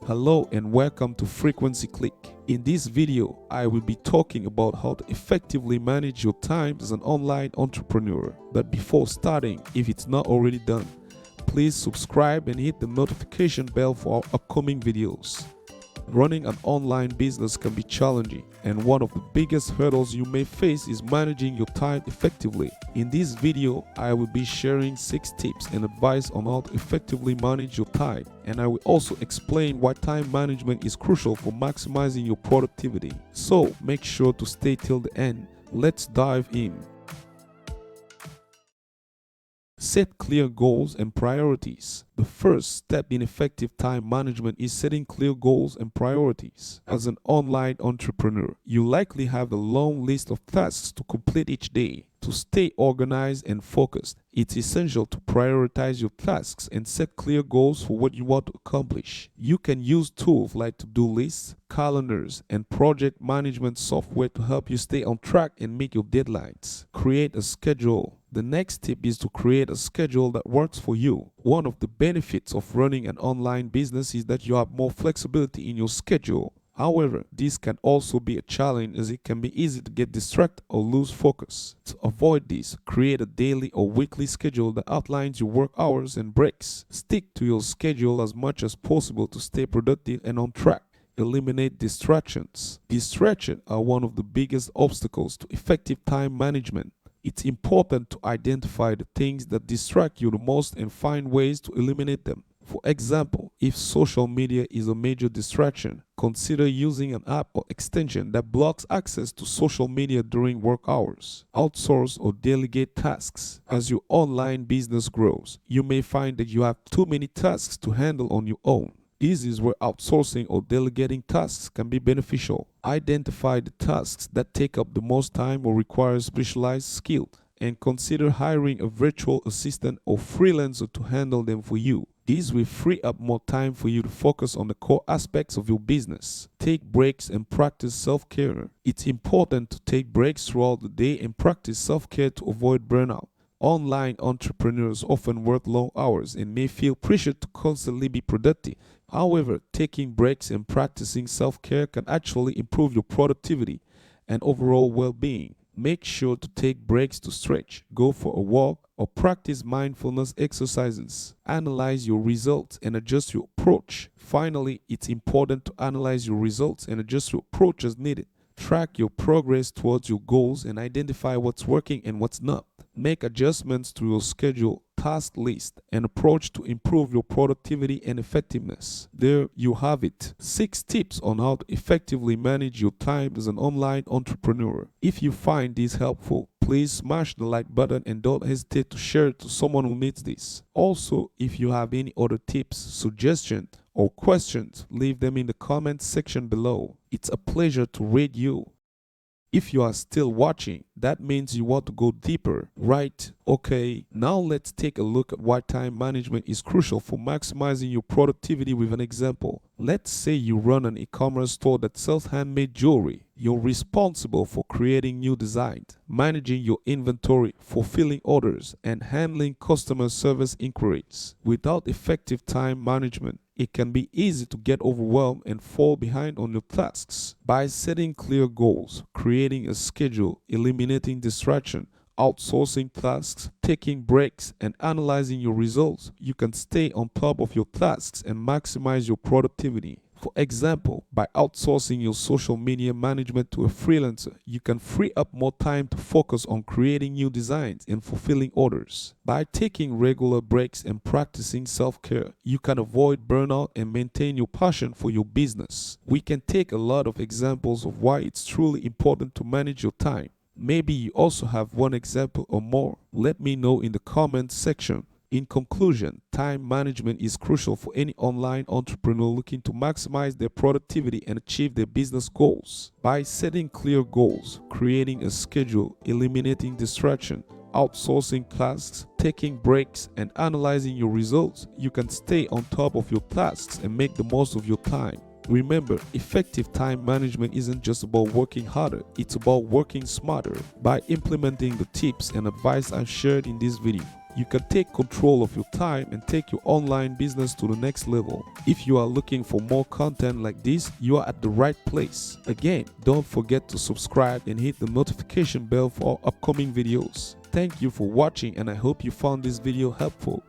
Hello and welcome to FrequencyClick. In this video, I will be talking about how to effectively manage your time as an online entrepreneur. But before starting, if it's not already done, please subscribe and hit the notification bell for our upcoming videos. Running an online business can be challenging, and one of the biggest hurdles you may face is managing your time effectively. In this video, I will be sharing 6 tips and advice on how to effectively manage your time, and I will also explain why time management is crucial for maximizing your productivity. So make sure to stay till the end. Let's dive in. Set clear goals and priorities. The first step in effective time management is setting clear goals and priorities. As an online entrepreneur, you likely have a long list of tasks to complete each day. To stay organized and focused, it's essential to prioritize your tasks and set clear goals for what you want to accomplish. You can use tools like to-do lists, calendars, and project management software to help you stay on track and meet your deadlines. Create a schedule. The next tip is to create a schedule that works for you. One of the benefits of running an online business is that you have more flexibility in your schedule. However, this can also be a challenge as it can be easy to get distracted or lose focus. To avoid this, create a daily or weekly schedule that outlines your work hours and breaks. Stick to your schedule as much as possible to stay productive and on track. Eliminate distractions. Distractions are one of the biggest obstacles to effective time management. It's important to identify the things that distract you the most and find ways to eliminate them. For example, if social media is a major distraction, consider using an app or extension that blocks access to social media during work hours. Outsource or delegate tasks. As your online business grows, you may find that you have too many tasks to handle on your own. This is where outsourcing or delegating tasks can be beneficial. Identify the tasks that take up the most time or require specialized skill, and consider hiring a virtual assistant or freelancer to handle them for you. This will free up more time for you to focus on the core aspects of your business. Take breaks and practice self-care. It's important to take breaks throughout the day and practice self-care to avoid burnout. Online entrepreneurs often work long hours and may feel pressured to constantly be productive. However, taking breaks and practicing self-care can actually improve your productivity and overall well-being. Make sure to take breaks to stretch, go for a walk, or practice mindfulness exercises. Analyze your results and adjust your approach. Finally, it's important to analyze your results and adjust your approach as needed. Track your progress towards your goals and identify what's working and what's not. Make adjustments to your schedule, task list, and approach to improve your productivity and effectiveness. There you have it. 6 tips on how to effectively manage your time as an online entrepreneur. If you find this helpful, please smash the like button and don't hesitate to share it to someone who needs this. Also, if you have any other tips, suggestions, or questions, leave them in the comments section below. It's a pleasure to read you. If you are still watching, that means you want to go deeper, right? Okay, now let's take a look at why time management is crucial for maximizing your productivity with an example. Let's say you run an e-commerce store that sells handmade jewelry. You're responsible for creating new designs, managing your inventory, fulfilling orders, and handling customer service inquiries. Without effective time management, it can be easy to get overwhelmed and fall behind on your tasks. By setting clear goals, creating a schedule, eliminating distraction, outsourcing tasks, taking breaks, and analyzing your results, you can stay on top of your tasks and maximize your productivity. For example, by outsourcing your social media management to a freelancer, you can free up more time to focus on creating new designs and fulfilling orders. By taking regular breaks and practicing self-care, you can avoid burnout and maintain your passion for your business. We can take a lot of examples of why it's truly important to manage your time. Maybe you also have one example or more. Let me know in the comments section. In conclusion, time management is crucial for any online entrepreneur looking to maximize their productivity and achieve their business goals. By setting clear goals, creating a schedule, eliminating distraction, outsourcing tasks, taking breaks, and analyzing your results, you can stay on top of your tasks and make the most of your time. Remember, effective time management isn't just about working harder, it's about working smarter. By implementing the tips and advice I've shared in this video, you can take control of your time and take your online business to the next level. If you are looking for more content like this, you are at the right place. Again, don't forget to subscribe and hit the notification bell for upcoming videos. Thank you for watching, and I hope you found this video helpful.